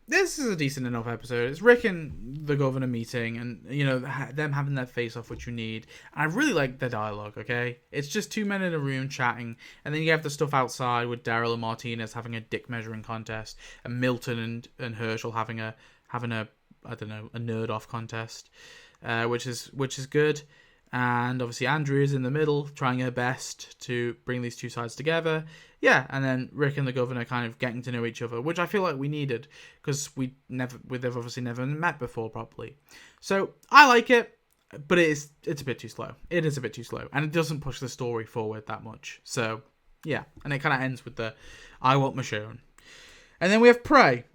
this is a decent enough episode. It's Rick and the governor meeting and, you know, them having their face-off, which you need. And I really like the dialogue, okay? It's just two men in a room chatting. And then you have the stuff outside with Daryl and Martinez having a dick measuring contest. And Milton and Herschel having a I don't know, a nerd-off contest. Which is good. And obviously Andrea's in the middle, trying her best to bring these two sides together. Yeah, and then Rick and the governor kind of getting to know each other, which I feel like we needed, because they've obviously never met before properly. So I like it, but it's a bit too slow. It is a bit too slow, and it doesn't push the story forward that much. So yeah, and it kind of ends with the I want Michonne. And then we have Prey.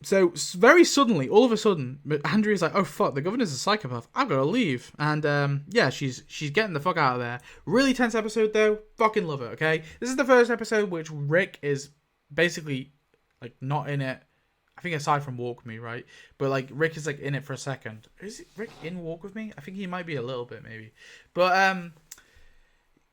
So very suddenly, all of a sudden, Andrea's like, "Oh fuck, the governor's a psychopath. I've got to leave." And yeah, she's getting the fuck out of there. Really tense episode though. Fucking love it. Okay, this is the first episode which Rick is basically like not in it. I think aside from Walk With Me, right? But like Rick is like in it for a second. Is Rick in Walk With Me? I think he might be a little bit maybe. But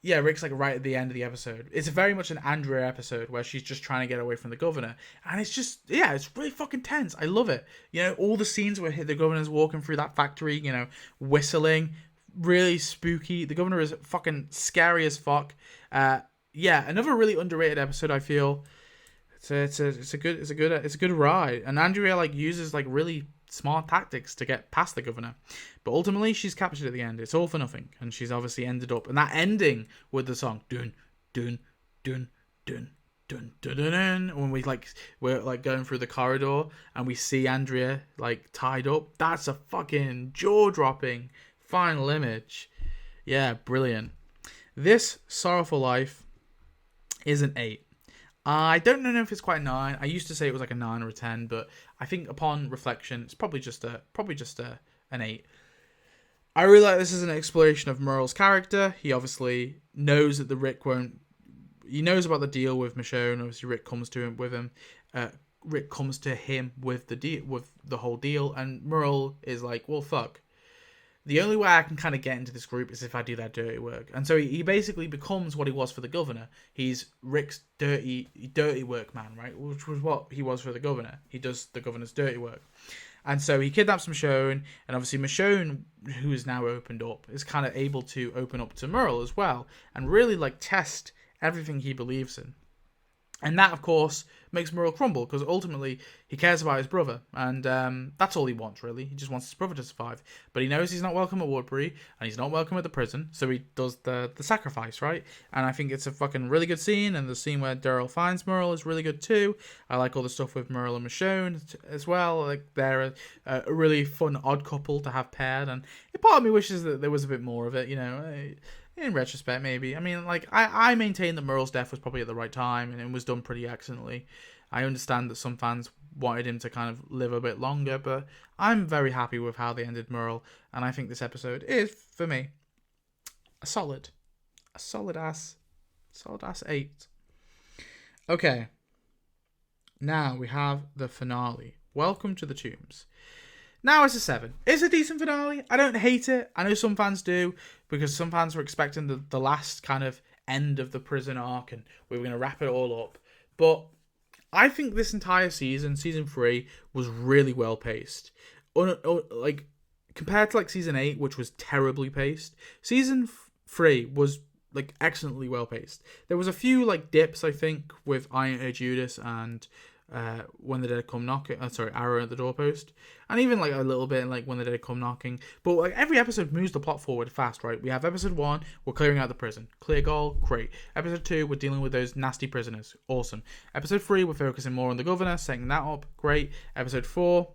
yeah, Rick's like right at the end of the episode. It's very much an Andrea episode where she's just trying to get away from the governor. And it's just, yeah, it's really fucking tense. I love it. You know, all the scenes where the governor's walking through that factory, you know, whistling, really spooky. The governor is fucking scary as fuck. Yeah, another really underrated episode, I feel. It's a good ride. And Andrea like uses like really smart tactics to get past the governor, but ultimately she's captured at the end. It's all for nothing, and she's obviously ended up. And that ending with the song dun dun dun dun dun dun dun, dun when we're like going through the corridor and we see Andrea like tied up. That's a fucking jaw-dropping final image. Yeah, brilliant. This Sorrowful Life is an 8. I don't know if it's quite a 9. I used to say it was like a 9 or a 10, but I think upon reflection, it's probably just an 8. I really like this as an exploration of Merle's character. He obviously knows that he knows about the deal with Michonne. Obviously, Rick comes to him with the whole deal, and Merle is like, well, fuck. The only way I can kind of get into this group is if I do that dirty work. And so he basically becomes what he was for the governor. He's Rick's dirty work man, right? Which was what he was for the governor. He does the governor's dirty work. And so he kidnaps Michonne, and obviously Michonne, who is now opened up, is kind of able to open up to Merle as well, and really like test everything he believes in. And that, of course, makes Murrell crumble, because ultimately he cares about his brother, and that's all he wants, really. He just wants his brother to survive. But he knows he's not welcome at Woodbury, and he's not welcome at the prison, so he does the sacrifice, right? And I think it's a fucking really good scene, and the scene where Daryl finds Murrell is really good too. I like all the stuff with Murrell and Michonne as well. Like, they're a really fun odd couple to have paired, and part of me wishes that there was a bit more of it, you know. In retrospect, maybe. I mean, like, I maintain that Murrell's death was probably at the right time, and it was done pretty excellently. I understand that some fans wanted him to kind of live a bit longer, but I'm very happy with how they ended Murrell, and I think this episode is, for me, a solid ass 8. Okay. Now we have the finale. Welcome to the Tombs. Now it's a 7. It's a decent finale. I don't hate it. I know some fans do, because some fans were expecting the last kind of end of the prison arc, and we were going to wrap it all up. But I think this entire season 3, was really well paced. Like, compared to like season 8, which was terribly paced, season 3 was like excellently well paced. There was a few like dips, I think, with Iron Her Judas and When the Dead Come Knocking. Arrow at the Doorpost, and even like a little bit in like When the Dead Come Knocking. But like every episode moves the plot forward fast, right? We have episode 1, we're clearing out the prison, clear goal, great. Episode 2, we're dealing with those nasty prisoners, awesome. Episode 3, we're focusing more on the governor, setting that up, great. Episode 4,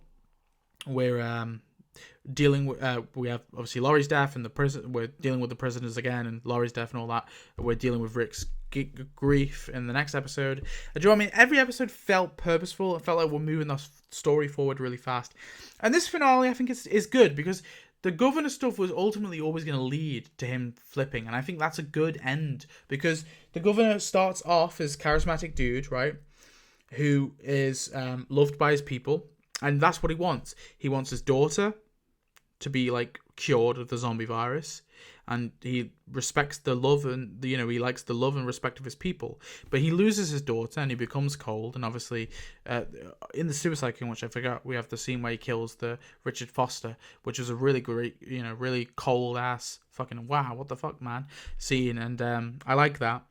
we're dealing with we have obviously Laurie's death and the prison. We're dealing with the prisoners again and Laurie's death and all that. We're dealing with Rick's grief in the next episode. Do you know what I mean? Every episode felt purposeful. It felt like we're moving the story forward really fast. And this finale, I think, is good, because the governor stuff was ultimately always going to lead to him flipping, and I think that's a good end, because the governor starts off as charismatic dude, right, who is loved by his people, and that's what he wants. He wants his daughter to be like cured of the zombie virus, and he respects the love and he likes the love and respect of his people. But he loses his daughter and he becomes cold, and obviously in the Suicide King, which I forgot, we have the scene where he kills the Richard Foster, which was a really great, really cold ass fucking wow, what the fuck, man, scene, and I like that.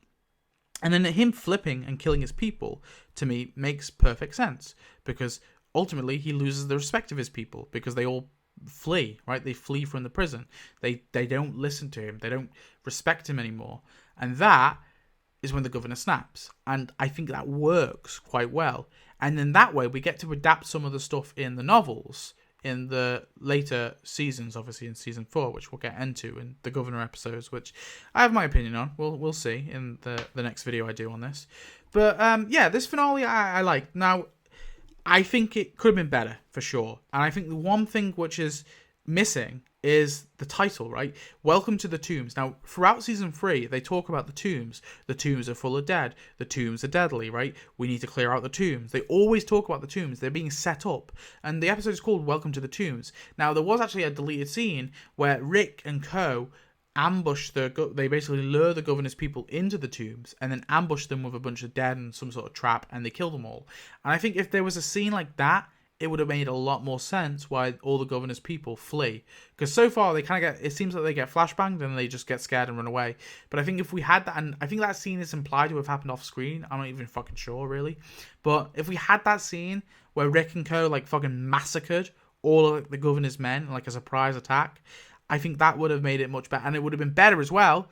And then him flipping and killing his people, to me, makes perfect sense, because ultimately he loses the respect of his people, because they all flee, right? They flee from the prison. They don't listen to him. They don't respect him anymore. And that is when the governor snaps. And I think that works quite well. And then that way we get to adapt some of the stuff in the novels in the later seasons, obviously in season 4, which we'll get into in the governor episodes, which I have my opinion on. We'll see in the next video I do on this. But yeah, this finale I like. Now, I think it could have been better, for sure. And I think the one thing which is missing is the title, right? Welcome to the Tombs. Now, throughout season 3, they talk about the tombs. The tombs are full of dead. The tombs are deadly, right? We need to clear out the tombs. They always talk about the tombs. They're being set up. And the episode is called Welcome to the Tombs. Now, there was actually a deleted scene where Rick and co ambush they basically lure the governor's people into the tombs and then ambush them with a bunch of dead and some sort of trap, and they kill them all. And I think if there was a scene like that, it would have made a lot more sense why all the governor's people flee. Because so far they kind of it seems like they get flashbanged and they just get scared and run away. But I think if we had that, and I think that scene is implied to have happened off screen, I'm not even fucking sure really, but if we had that scene where Rick and co like fucking massacred all of the governor's men like a surprise attack, I think that would have made it much better, and it would have been better as well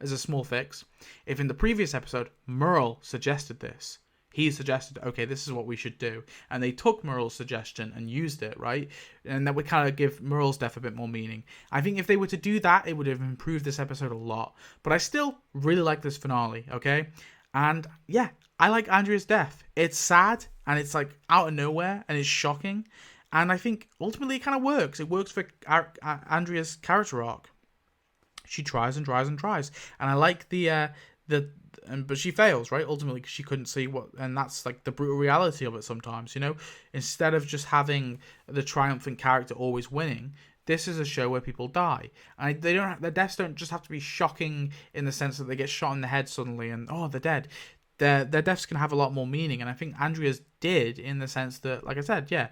as a small fix, if in the previous episode Murrell suggested this. He suggested, okay, this is what we should do, and they took Murrell's suggestion and used it, right? And that would kind of give Murrell's death a bit more meaning. I think if they were to do that, it would have improved this episode a lot. But I still really like this finale, okay? And yeah, I like Andrea's death. It's sad, and it's like out of nowhere, and it's shocking. And I think ultimately it kind of works. It works for Andrea's character arc. She tries and tries and tries, and I like but she fails, right? Ultimately, because she couldn't see what, and that's like the brutal reality of it. Sometimes, instead of just having the triumphant character always winning, this is a show where people die, and their deaths don't just have to be shocking in the sense that they get shot in the head suddenly and they're dead. Their deaths can have a lot more meaning, and I think Andrea's did, in the sense that, like I said, yeah.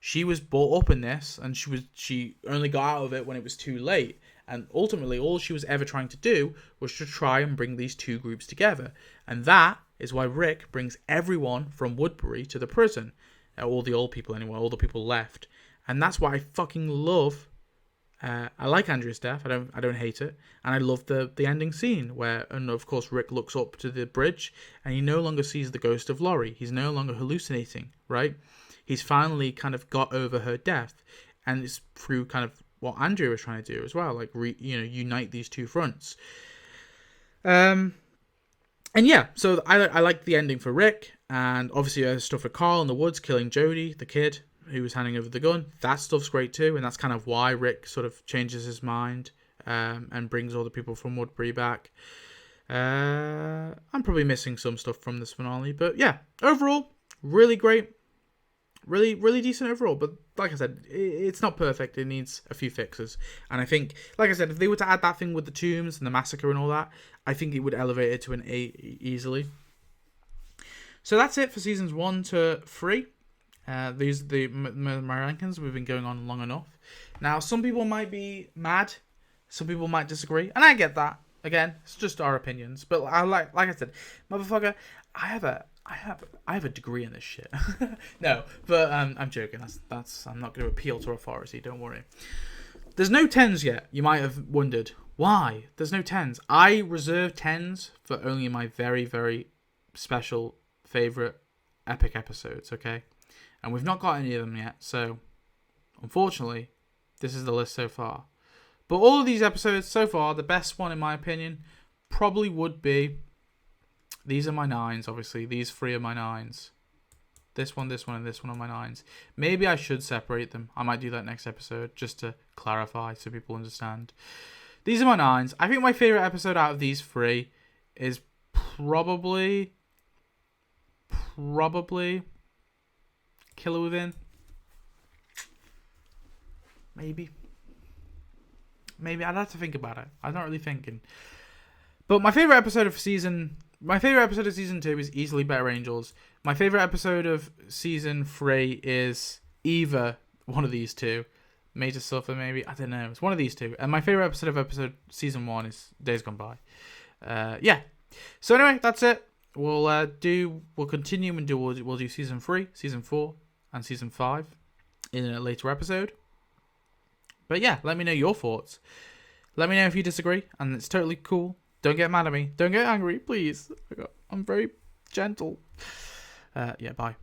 She was brought up in this, and she only got out of it when it was too late. And ultimately, all she was ever trying to do was to try and bring these two groups together. And that is why Rick brings everyone from Woodbury to the prison. All the old people anyway, all the people left. And that's why I fucking love... I like Andrea's death. I don't hate it, and I love the ending scene where, and of course, Rick looks up to the bridge, and he no longer sees the ghost of Laurie. He's no longer hallucinating, right? He's finally kind of got over her death, and it's through kind of what Andrea was trying to do as well, like unite these two fronts. And yeah, so I like the ending for Rick, and obviously there's stuff for Carl in the woods killing Jody, the kid who was handing over the gun. That stuff's great too, and that's kind of why Rick sort of changes his mind and brings all the people from Woodbury back. I'm probably missing some stuff from this finale, but yeah, overall, really great. Really, really decent overall, but like I said, it's not perfect. It needs a few fixes. And I think, like I said, if they were to add that thing with the tombs and the massacre and all that, I think it would elevate it to an 8 easily. So that's it for seasons 1 to 3. These are my rankings. We've been going on long enough. Now, some people might be mad. Some people might disagree. And I get that. Again, it's just our opinions. But like I said, motherfucker, I have a degree in this shit. No, but I'm joking. That's I'm not going to appeal to authority. Don't worry. There's no 10s yet. You might have wondered why. There's no 10s. I reserve 10s for only my very, very special favorite epic episodes. Okay. And we've not got any of them yet, so unfortunately, this is the list so far. But all of these episodes so far, the best one in my opinion, probably would be... These are my 9s, obviously. These 3 are my 9s. This one, and this one are my 9s. Maybe I should separate them. I might do that next episode, just to clarify so people understand. These are my 9s. I think my favourite episode out of these 3 is probably... Killer Within. Maybe I'd have to think about it. I'm not really thinking. But my favorite episode of season 2 is easily Better Angels. My favorite episode of season 3 is either one of these two. Made to Suffer, maybe. I don't know. It's one of these two. And my favorite episode of season 1 is Days Gone By. Yeah. So anyway, that's it. We'll continue and we'll do season 3, season 4, and season 5 in a later episode. But yeah, let me know your thoughts. Let me know if you disagree, and it's totally cool. Don't get mad at me. Don't get angry, please. I'm very gentle. Yeah, bye.